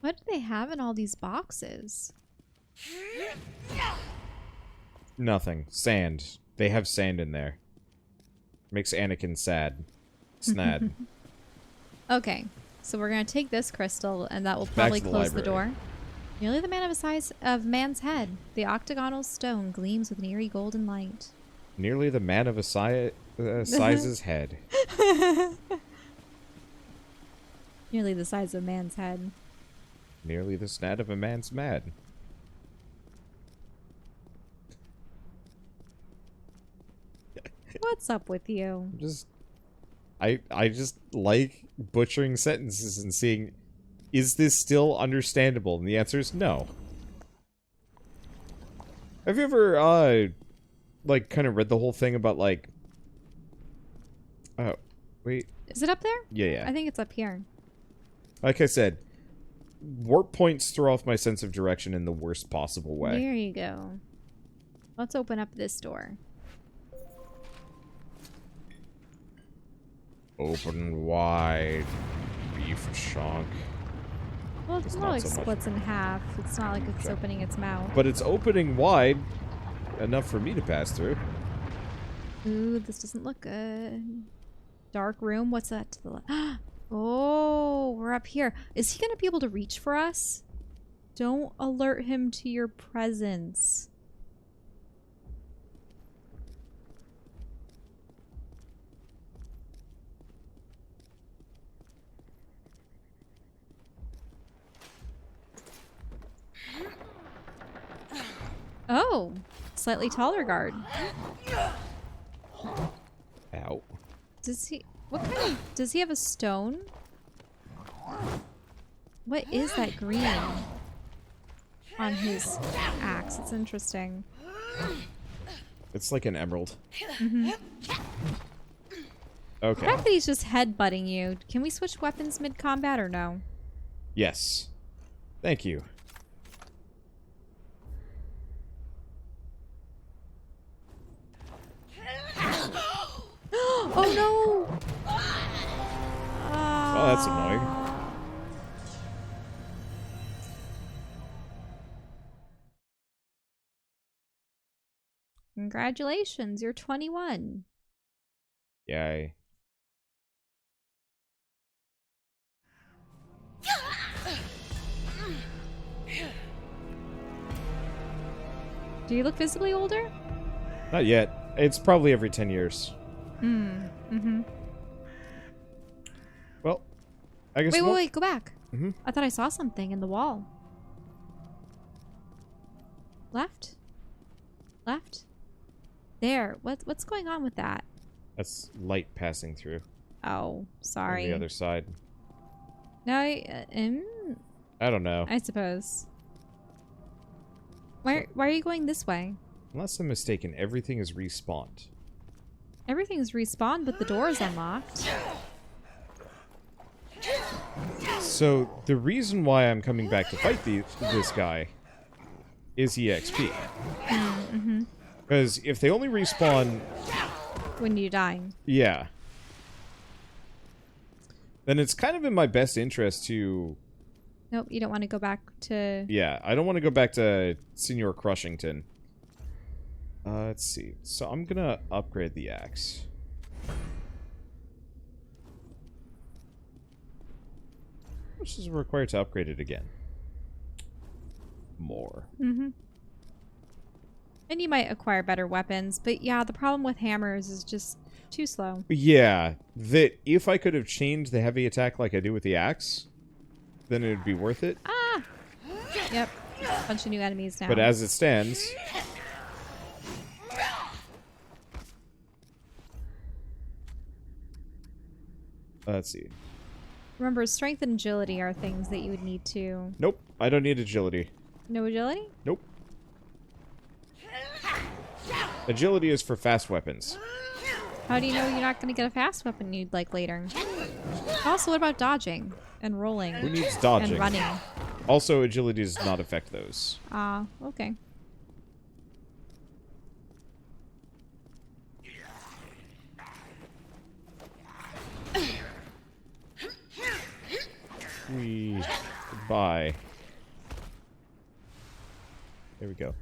What do they have in all these boxes? Nothing. Sand. They have sand in there. Makes Anakin sad. Snad. Okay, so we're gonna take this crystal, and that will Back probably to the close the library. door. Nearly the man of a size of man's head. The octagonal stone gleams with an eerie golden light. Nearly the man of a size's head. Nearly the size of a man's head. Nearly the snad of a man's mad. What's up with you? I just like butchering sentences and seeing, is this still understandable? And the answer is no. Have you ever, like, kind of read the whole thing about, like... Oh, wait. Is it up there? Yeah. I think it's up here. Like I said, warp points throw off my sense of direction in the worst possible way. There you go. Let's open up this door. Open wide, beef chunk. Well, it's It's more not like so much. splits in half. It's not like it's opening its mouth. But it's opening wide enough for me to pass through. Ooh, this doesn't look good. Dark room? What's that to the left? Oh, we're up here. Is he going to be able to reach for us? Don't alert him to your presence. Oh, slightly taller guard. Ow. Does he... What kind of... Does he have a stone? What is that green on his axe? It's interesting. It's like an emerald. Mm-hmm. The Okay. fact that he's just headbutting you. Can we switch weapons mid-combat or no? Yes. Thank you. Oh no! Oh, that's annoying. Congratulations, you're 21. Yay. Do you look visibly older? Not yet. It's probably every 10 years. Mm-hmm. Well, I guess... Wait, go back. Mm-hmm. I thought I saw something in the wall. Left? Left? There. What's going on with that? That's light passing through. Oh, sorry. On the other side. No, I don't know. I suppose. Why are you going this way? Unless I'm mistaken, everything is respawned. Everything's respawned, but the door is unlocked. So, the reason why I'm coming back to fight this guy is EXP. Mm-hmm. Because if they only respawn... When you die. Yeah. Then it's kind of in my best interest to... Nope, you don't want to go back to... Yeah, I don't want to go back to Senior Crushington. Let's see. So I'm gonna upgrade the axe. How much is required to upgrade it again? More. Mm-hmm. And you might acquire better weapons, but yeah, the problem with hammers is just too slow. Yeah, that if I could have changed the heavy attack like I do with the axe, then it would be worth it. Ah! Yep. Bunch of new enemies now. But as it stands... Let's see. Remember, strength and agility are things that you would need to... Nope, I don't need agility. No agility? Nope. Agility is for fast weapons. How do you know you're not going to get a fast weapon you'd like later? Also, what about dodging and rolling? Who needs dodging? And running. Also, agility does not affect those. Ah, okay. We Goodbye. There we go.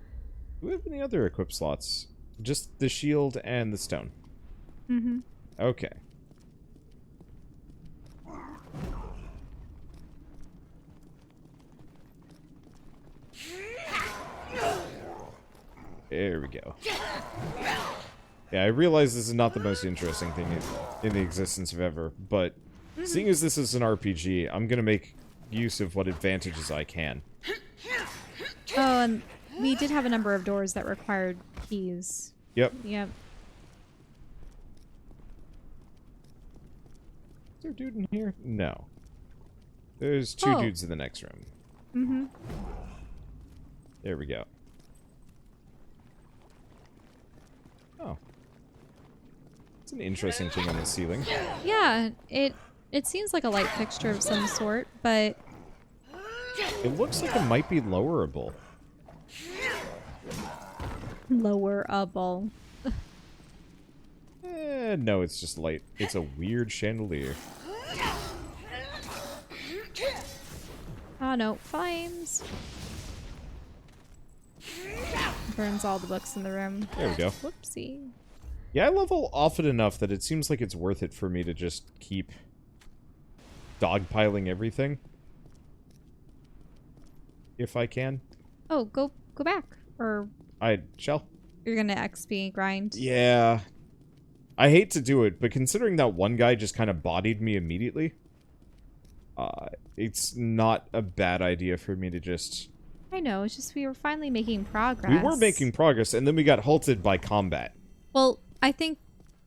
Do we have any other equip slots? Just the shield and the stone. Mm-hmm. Okay. There we go. Yeah, I realize this is not the most interesting thing in the existence of ever, but seeing as this is an RPG, I'm gonna make use of what advantages I can. Oh, and we did have a number of doors that required keys. Yep. Yep. Is there a dude in here? No. There's two dudes in the next room. Mm-hmm. There we go. Oh. It's an interesting thing on the ceiling. Yeah, it seems like a light fixture of some sort, but It looks like it might be lowerable. lowerable. No, it's just light. It's a weird chandelier. Oh no, flames. Burns all the books in the room. There we go. Whoopsie. Yeah, I level often enough that it seems like it's worth it for me to just keep dogpiling everything. If I can. Oh, go back. Or I shall. you're gonna XP grind. Yeah. I hate to do it, but considering that one guy just kind of bodied me immediately, it's not a bad idea for me to just... I know, it's just we were finally making progress. We were making progress, and then we got halted by combat. Well, I think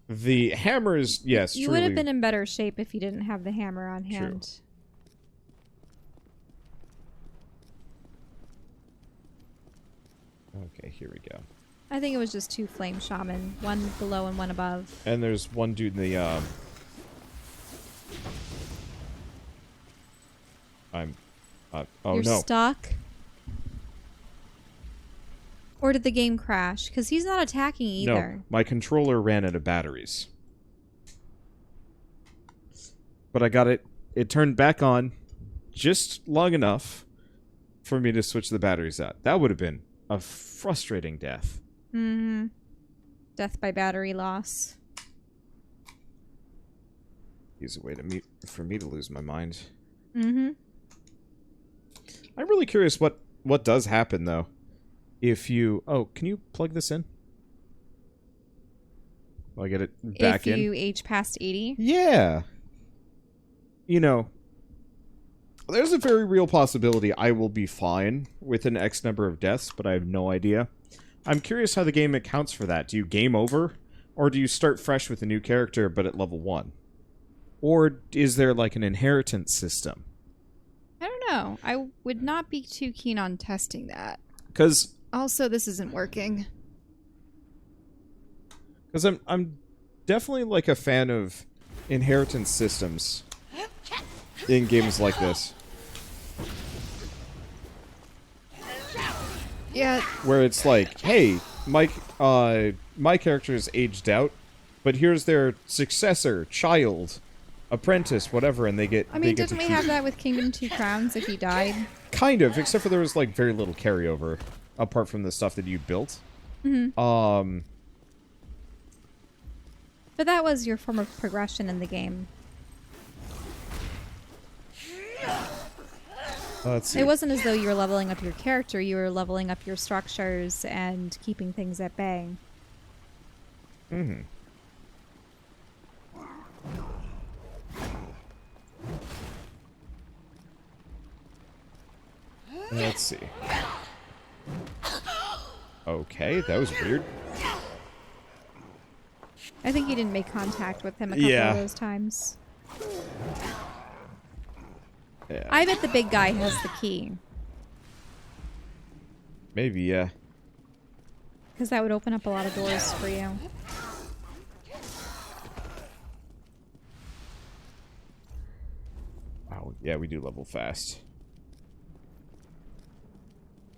The hammers, yes, you truly. would have been in better shape if you didn't have the hammer on hand. Okay, here we go. I think it was just two flame shaman, one below and one above. And there's one dude in the, oh You're no. stuck? Or did the game crash? Because he's not attacking either. No, my controller ran out of batteries. But I got it turned back on just long enough for me to switch the batteries out. That would have been a frustrating death. Mm-hmm. Death by battery loss. Use a way for me to lose my mind. Mm-hmm. I'm really curious what does happen, though. If you... Oh, can you plug this in? Will I get it back in? If you age past 80? Yeah. You know, there's a very real possibility I will be fine with an X number of deaths, but I have no idea. I'm curious how the game accounts for that. Do you game over? Or do you start fresh with a new character, but at level 1? Or is there, like, an inheritance system? I don't know. I would not be too keen on testing that. Because... Also, this isn't working. Because I'm definitely, like, a fan of inheritance systems in games like this. Yeah. Where it's like, hey, my character is aged out, but here's their successor, child, apprentice, whatever, and they get... I mean, didn't we have that with Kingdom 2 Crowns if he died? Kind of, except for there was, like, very little carryover, apart from the stuff that you built. Mm-hmm. But that was your form of progression in the game. Let's see. It wasn't as though you were leveling up your character, you were leveling up your structures and keeping things at bay. Mm-hmm. Let's see. Okay, that was weird. I think you didn't make contact with him a couple of those times. Yeah. I bet the big guy has the key. Maybe, yeah. Because that would open up a lot of doors for you. Wow, yeah, we do level fast.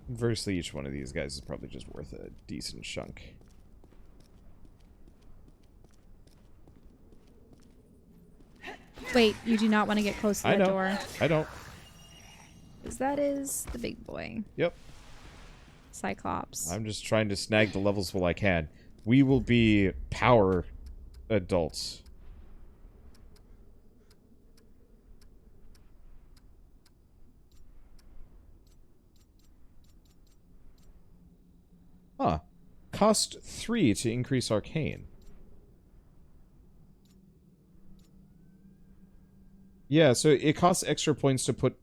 Conversely, each one of these guys is probably just worth a decent chunk. Wait, you do not want to get close to the door. I don't. Because that is the big boy. Yep. Cyclops. I'm just trying to snag the levels while I can. We will be power adults. Huh. Cost 3 to increase arcane. Yeah, so it costs extra points to put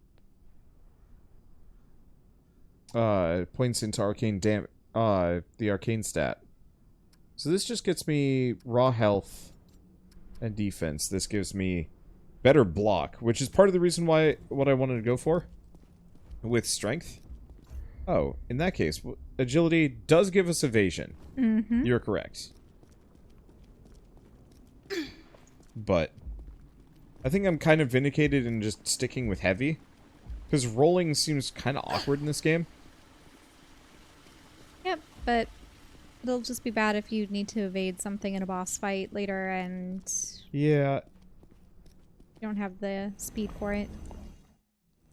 points into arcane the arcane stat. So this just gets me raw health and defense. This gives me better block, which is part of the reason why what I wanted to go for with strength. Oh, in that case, agility does give us evasion. Mm-hmm. You're correct. But I think I'm kind of vindicated in just sticking with heavy, because rolling seems kind of awkward in this game. Yep, but it'll just be bad if you need to evade something in a boss fight later and Yeah. you don't have the speed for it.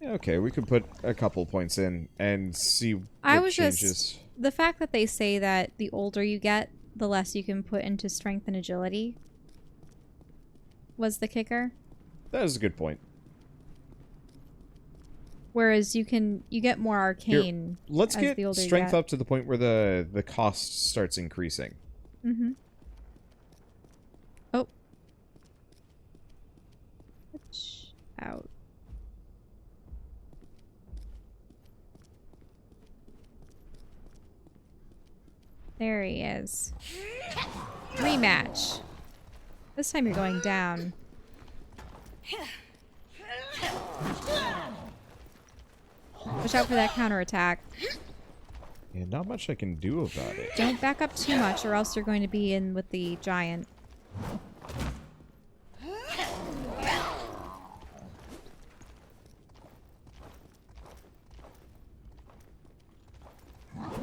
Okay, we could put a couple points in and see what changes. The fact that they say that the older you get, the less you can put into strength and agility was the kicker. That is a good point. Whereas you get more arcane. Here, let's as get the older you strength get. up to the point where the cost starts increasing. Mm-hmm. Oh. Watch out. There he is. Rematch. This time you're going down. Watch out for that counterattack. Yeah, not much I can do about it. Don't back up too much or else you're going to be in with the giant.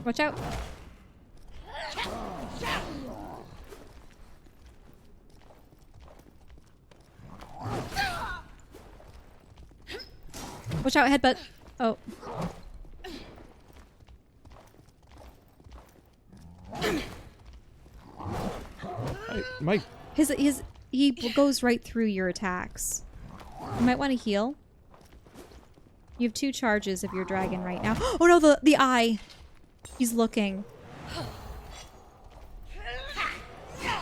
Watch out. Watch out, headbutt. Oh. He goes right through your attacks. You might want to heal. You have 2 charges of your dragon right now. Oh no, the eye. He's looking.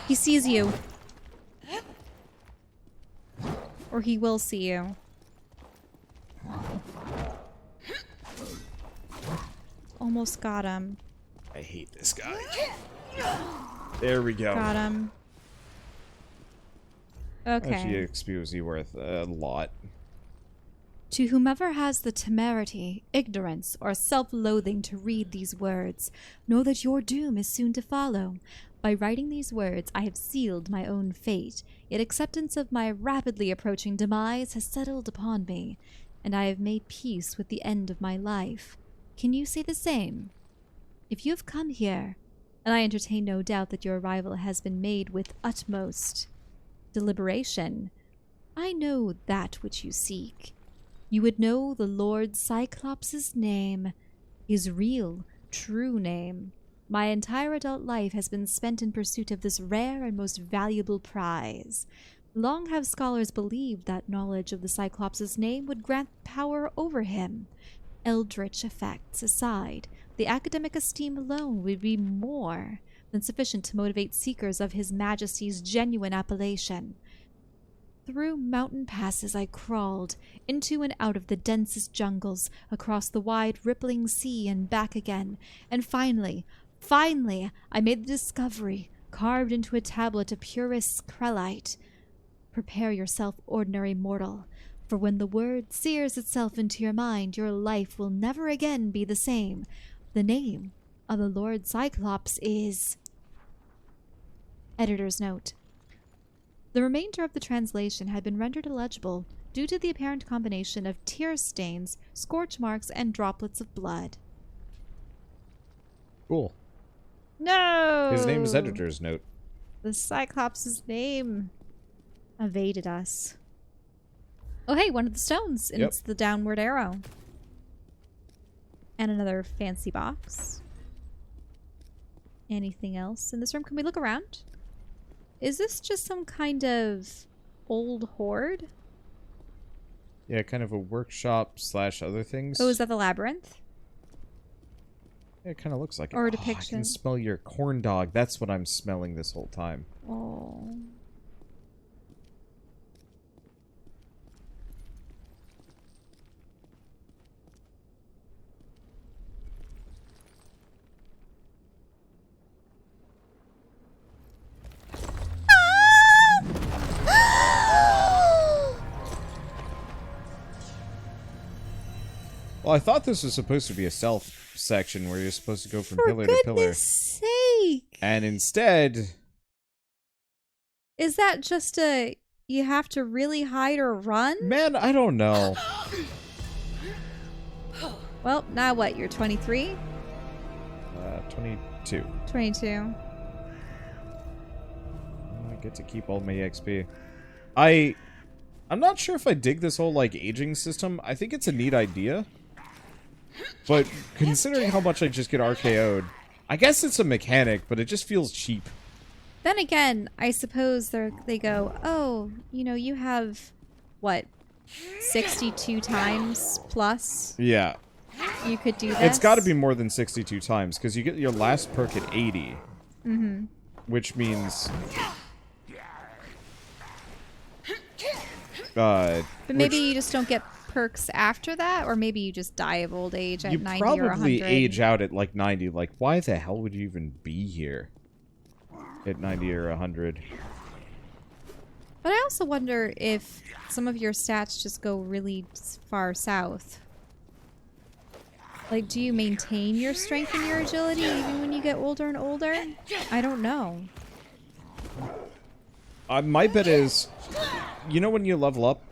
He sees you. Or he will see you. Almost got him. I hate this guy. There we go. Got him. Okay. Actually, XP was worth a lot. To whomever has the temerity, ignorance, or self-loathing to read these words, know that your doom is soon to follow. By writing these words, I have sealed my own fate, yet acceptance of my rapidly approaching demise has settled upon me, and I have made peace with the end of my life. Can you say the same? If you have come here, and I entertain no doubt that your arrival has been made with utmost deliberation, I know that which you seek. You would know the Lord Cyclops' name, his real, true name. My entire adult life has been spent in pursuit of this rare and most valuable prize. Long have scholars believed that knowledge of the Cyclops' name would grant power over him. Eldritch effects aside, the academic esteem alone would be more than sufficient to motivate seekers of His Majesty's genuine appellation. Through mountain passes I crawled, into and out of the densest jungles, across the wide rippling sea and back again, and finally, I made the discovery, carved into a tablet of purest krellite. Prepare yourself, ordinary mortal, for when the word sears itself into your mind, your life will never again be the same. The name of the Lord Cyclops is... Editor's note. The remainder of the translation had been rendered illegible due to the apparent combination of tear stains, scorch marks, and droplets of blood. Cool. No! His name is Editor's Note. The Cyclops' name evaded us. Oh hey, one of the stones, and Yep. it's the downward arrow. And another fancy box. Anything else in this room? Can we look around? Is this just some kind of old hoard? Yeah, kind of a workshop / other things. Oh, is that the labyrinth? Yeah, it kind of looks like it. Or a I depiction? can smell your corn dog. That's what I'm smelling this whole time. Oh. Well, I thought this was supposed to be a stealth section where you're supposed to go from For pillar to pillar. goodness sake! And instead... Is that just a... You have to really hide or run? Man, I don't know. Well, now what? You're 23? 22. 22. I get to keep all my XP. I'm not sure if I dig this whole, like, aging system. I think it's a neat idea. But considering how much I just get RKO'd, I guess it's a mechanic, but it just feels cheap. Then again, I suppose they go, oh, you know, you have, what, 62 times plus? Yeah. You could do this? It's got to be more than 62 times, because you get your last perk at 80. Mm-hmm. Which means... but maybe you just don't get perks after that, or maybe you just die of old age at 90 or 100. You probably age out at like 90. Like, why the hell would you even be here at 90 or 100? But I also wonder if some of your stats just go really far south. Like, do you maintain your strength and your agility even when you get older and older? I don't know. My bet is, you know when you level up,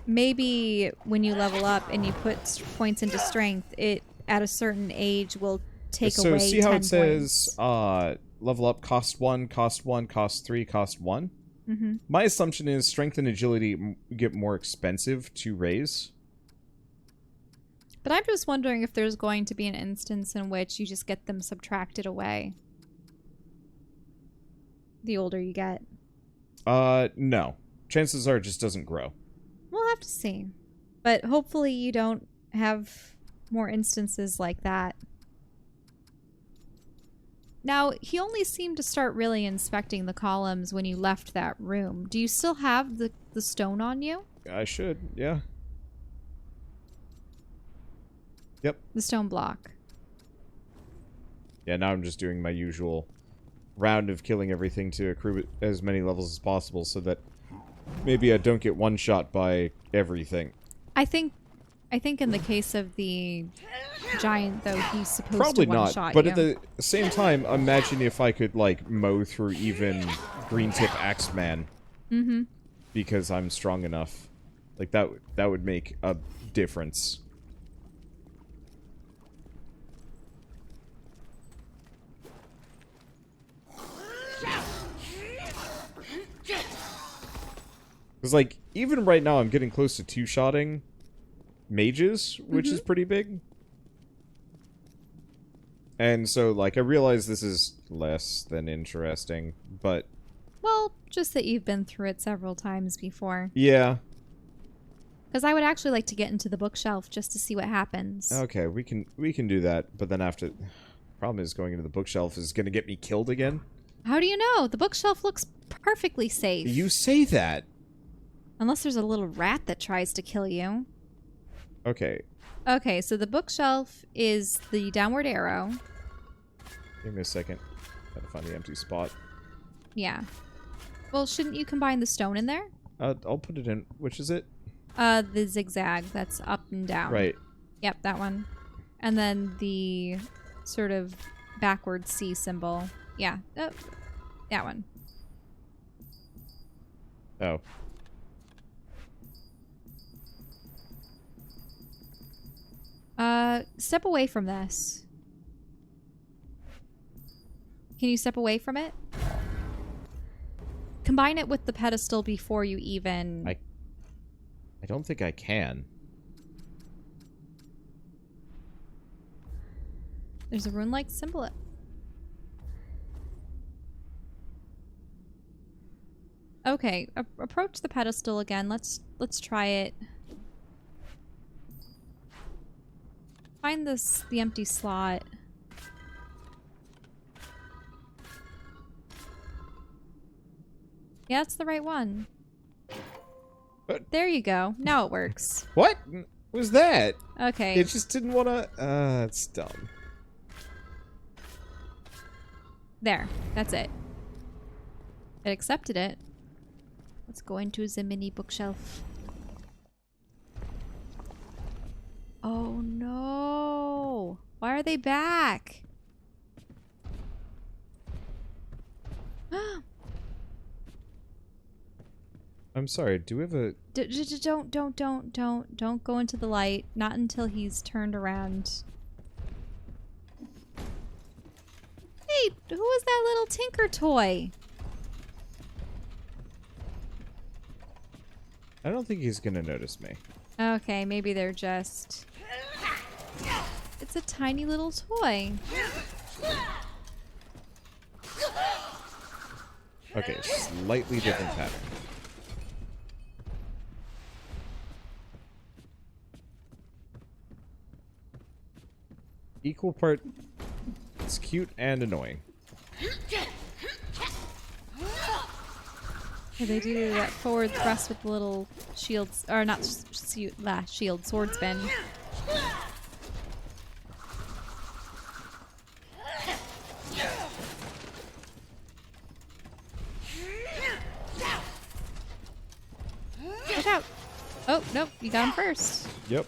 maybe when you level up and you put points into strength, it at a certain age will take away 10 So see how it says, points. Level up cost 1, cost 1, cost 3, cost 1? Mm-hmm. My assumption is strength and agility get more expensive to raise. But I'm just wondering if there's going to be an instance in which you just get them subtracted away. The older you get. No. Chances are it just doesn't grow. We'll have to see. But hopefully you don't have more instances like that. Now, he only seemed to start really inspecting the columns when you left that room. Do you still have the stone on you? I should, yeah. Yep. The stone block. Yeah, now I'm just doing my usual round of killing everything to accrue as many levels as possible so that maybe I don't get one-shot by everything. I think in the case of the giant, though, he's supposed Probably to one-shot not, but you. at the same time, imagine if I could, like, mow through even Green Tip Axeman. Mm-hmm. Because I'm strong enough. Like, that would make a difference. Because, like, even right now I'm getting close to two-shotting mages, which is pretty big. And so, like, I realize this is less than interesting, but... Well, just that you've been through it several times before. Yeah. Because I would actually like to get into the bookshelf just to see what happens. Okay, we can do that, but then after... Problem is, going into the bookshelf is going to get me killed again. How do you know? The bookshelf looks perfectly safe. You say that. Unless there's a little rat that tries to kill you. Okay. Okay, so the bookshelf is the downward arrow. Give me a second. Gotta find the empty spot. Yeah. Well, shouldn't you combine the stone in there? I'll put it in. Which is it? The zigzag that's up and down. Right. Yep, that one. And then the sort of backward C symbol. Yeah. Oh, that one. Oh. Step away from this. Can you step away from it? Combine it with the pedestal before you even... I don't think I can. There's a rune-like symbol. Okay, approach the pedestal again. Let's try it. Find the empty slot. Yeah, that's the right one. What? There you go. Now it works. What was that? Okay. It just didn't want to... it's dumb. There. That's it. It accepted it. Let's go into the mini bookshelf. Oh no! Why are they back? I'm sorry, do we have a... Don't go into the light. Not until he's turned around. Hey, who is that little tinker toy? I don't think he's gonna notice me. Okay, maybe they're just... It's a tiny little toy. Okay, slightly different pattern. Equal part... It's cute and annoying. Yeah, they do that forward thrust with the little shields, or not shield, sword spin. Watch out! Oh, nope, you got him first. Yep.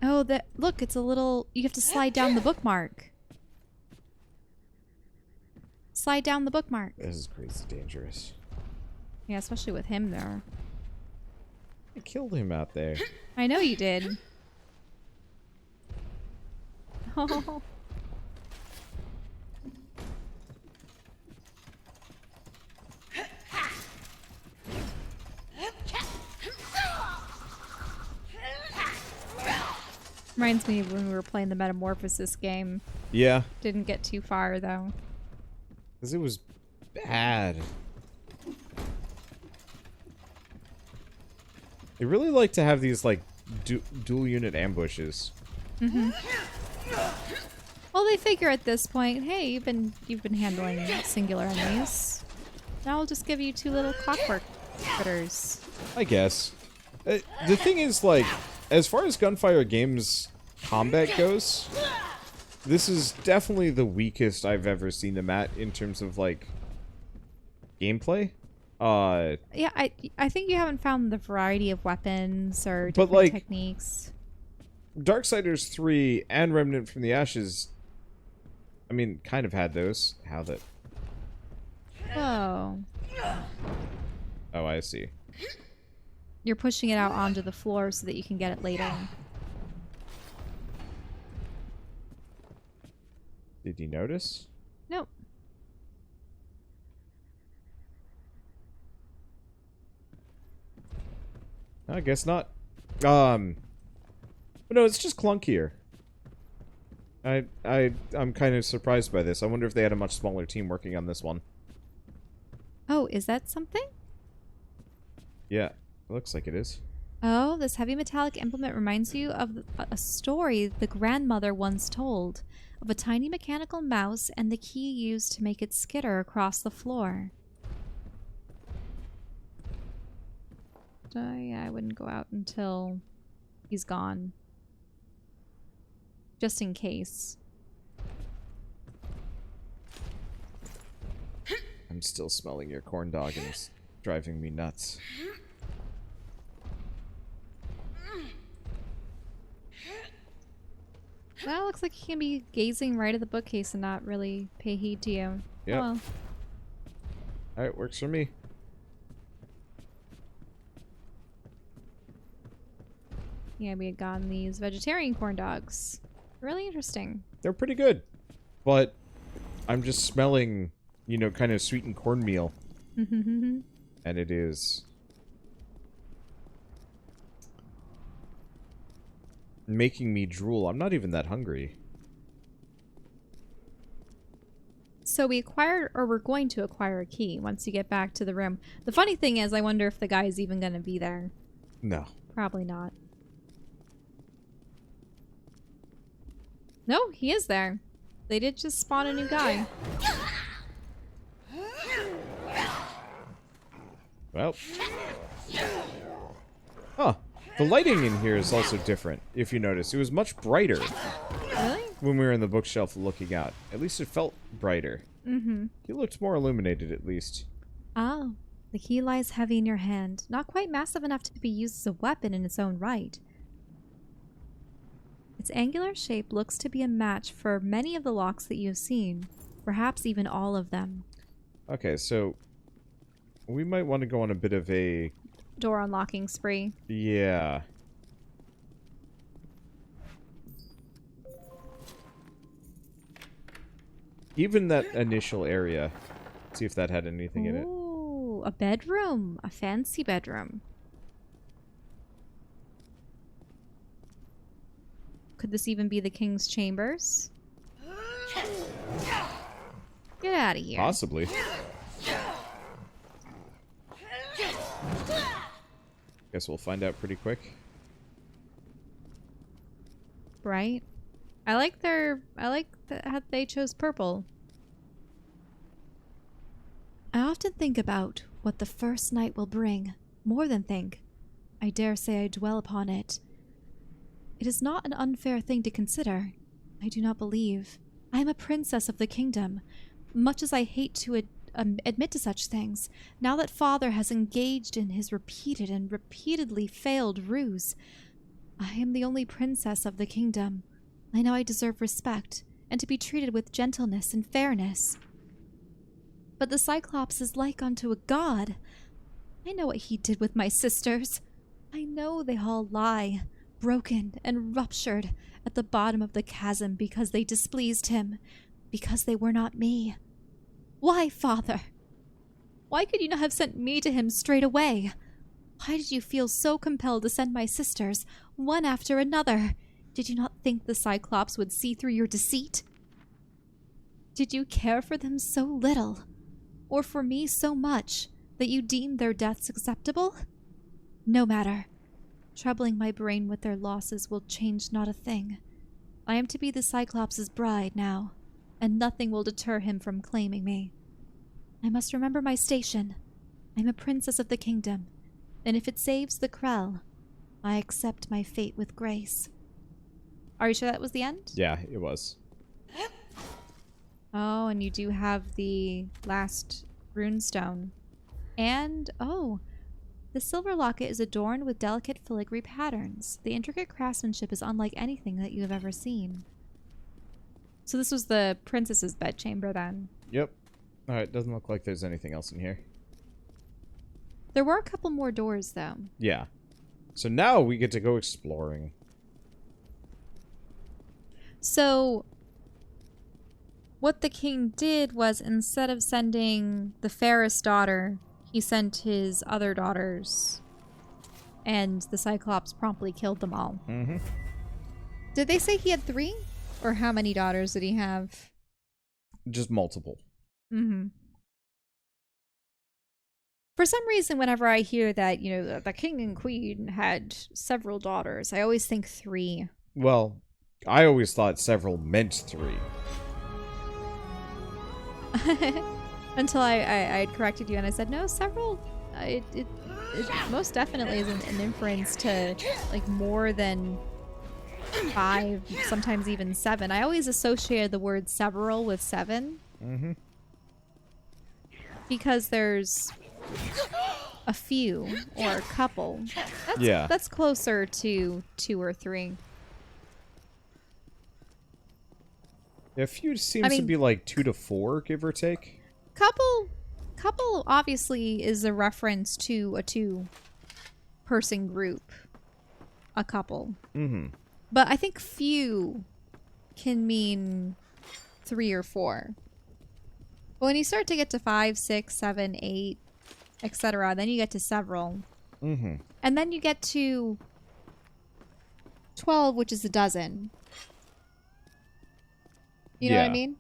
Oh, look, it's a little, you have to slide down the bookmark. Slide down the bookmark. This is crazy dangerous. Yeah, especially with him there. I killed him out there. I know you did. Oh. Reminds me of when we were playing the Metamorphosis game. Yeah. Didn't get too far, though. Because it was bad. They really like to have these, like, dual unit ambushes. Mm-hmm. Well, they figure at this point, hey, you've been handling singular enemies. Now I'll just give you two little clockwork critters. I guess. The thing is, like, as far as Gunfire Games combat goes, this is definitely the weakest I've ever seen them at in terms of, like, gameplay. Yeah, I think you haven't found the variety of weapons or But, different like, techniques. Darksiders 3 and Remnant from the Ashes, I mean, kind of had those. How that... Whoa. Oh, I see. You're pushing it out onto the floor so that you can get it later. Did you notice? Nope. I guess not. But no, it's just clunkier. I'm kind of surprised by this. I wonder if they had a much smaller team working on this one. Oh, is that something? Yeah, it looks like it is. Oh, this heavy metallic implement reminds you of a story the grandmother once told of a tiny mechanical mouse and the key used to make it skitter across the floor. Yeah, I wouldn't go out until he's gone. Just in case. I'm still smelling your corn dog and it's driving me nuts. Well, looks like he can be gazing right at the bookcase and not really pay heed to you. Yep. Oh, well. Alright, works for me. Yeah, we had gotten these vegetarian corn dogs. Really interesting. They're pretty good. But I'm just smelling, you know, kind of sweetened cornmeal. And it is making me drool. I'm not even that hungry. So we acquired, or we're going to acquire a key once you get back to the room. The funny thing is, I wonder if the guy is even going to be there. No. Probably not. No, he is there. They did just spawn a new guy. Well. Huh. The lighting in here is also different, if you notice. It was much brighter. Really? When we were in the bookshelf looking out. At least it felt brighter. Mm-hmm. It looked more illuminated, at least. Oh, the key lies heavy in your hand. Not quite massive enough to be used as a weapon in its own right. Its angular shape looks to be a match for many of the locks that you've seen. Perhaps even all of them. Okay, so we might want to go on a bit of a... door unlocking spree. Yeah. Even that initial area. See if that had anything in it. Ooh, a bedroom. A fancy bedroom. Could this even be the king's chambers? Get out of here. Possibly. Guess we'll find out pretty quick. Right? I like how they chose purple. I often think about what the first night will bring. More than think. I dare say I dwell upon it. It is not an unfair thing to consider. I do not believe. I am a princess of the kingdom. Much as I hate to admit to such things, now that father has engaged in his repeated and repeatedly failed ruse, I am the only princess of the kingdom. I know I deserve respect, and to be treated with gentleness and fairness. But the Cyclops is like unto a god. I know what he did with my sisters. I know they all lie, broken and ruptured at the bottom of the chasm because they displeased him, because they were not me. Why, father? Why could you not have sent me to him straight away? Why did you feel so compelled to send my sisters, one after another? Did you not think the Cyclops would see through your deceit? Did you care for them so little, or for me so much, that you deemed their deaths acceptable? No matter. Troubling my brain with their losses will change not a thing. I am to be the Cyclops' bride now, and nothing will deter him from claiming me. I must remember my station. I'm a princess of the kingdom, and if it saves the Krell, I accept my fate with grace. Are you sure that was the end? Yeah, it was. Oh, and you do have the last runestone. And, oh, the silver locket is adorned with delicate filigree patterns. The intricate craftsmanship is unlike anything that you have ever seen. So this was the princess's bedchamber then? Yep. Alright, doesn't look like there's anything else in here. There were a couple more doors though. Yeah. So now we get to go exploring. So what the king did was, instead of sending the fairest daughter, he sent his other daughters. And the Cyclops promptly killed them all. Mm-hmm. Did they say he had 3? Or how many daughters did he have? Just multiple. Mm-hmm. For some reason, whenever I hear that, you know, the king and queen had several daughters, I always think 3. Well, I always thought several meant 3. Until I had corrected you and I said, no, several. It most definitely is an inference to, like, more than 5, sometimes even 7. I always associated the word several with 7. Mm-hmm. Because there's a few or a couple. That's closer to 2 or 3. Yeah, a few seems to be like 2 to 4, give or take. Couple obviously is a reference to a 2-person group. A couple. Mm-hmm. But I think few can mean 3 or 4. But when you start to get to 5, 6, 7, 8, etc., then you get to several. Mm-hmm. And then you get to 12, which is a dozen. You know what I Yeah. mean?